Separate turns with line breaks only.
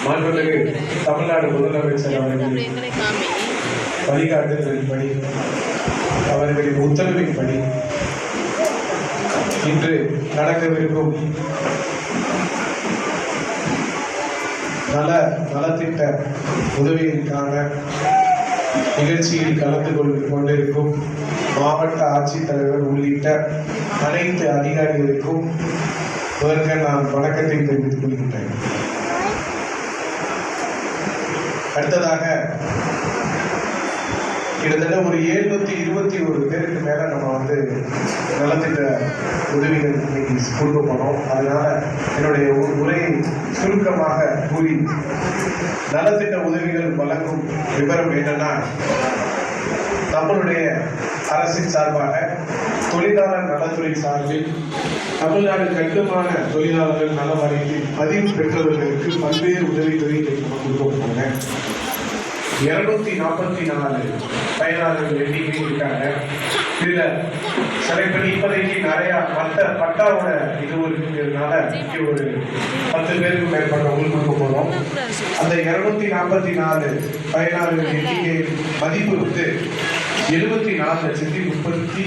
மாண்புமிகு தமிழ்நாடு முதலமைச்சர் அவர்களின் வழிகாட்டுதலின்படி, அவர்களின் உத்தரவின்படி இன்று நடக்கவிருக்கும் நலத்திட்ட உதவிகளுக்கான நிகழ்ச்சியில் கலந்து கொண்டிருக்கும் மாவட்ட ஆட்சித்தலைவர் உள்ளிட்ட அனைத்து அதிகாரிகளுக்கும் முதற்க நான் வணக்கத்தை தெரிவித்துக் கொள்கின்றேன். அடுத்ததாக கிட்டத்தட்ட ஒரு 721 பேருக்கு மேல நம்ம நலத்திட்ட உதவிகள் இன்னைக்கு கொடுக்க போனோம். அதனால என்னுடைய உரையை சுருக்கமாக கூறி, நலத்திட்ட உதவிகள் வழங்கும் விவரம் என்னன்னா, நம்மளுடைய அரசின் சார்பாக தொழிலாளர் நலத்துறை சார்பில் தமிழ்நாடு கட்டுமான தொழிலாளர்கள் நல வாரியத்தில் பதிவு பெற்றவர்களுக்கு பல்வேறு உதவிகளை கொடுக்க போனாங்க. 244 பயனாளர்கள் எண்ணிக்கை இருக்காங்க. இதுல செலக்ட் பண்ணி இப்போதைக்கு நிறைய மற்ற பட்டாவோட இது இருக்கிறதுனால இங்கே ஒரு 10 பேருக்கு மேற்பட்டவங்களுக்கு கொடுக்க போறோம். அந்த 244 பயனாளர்கள் எண்ணிக்கை மதிப்பு 74,30,000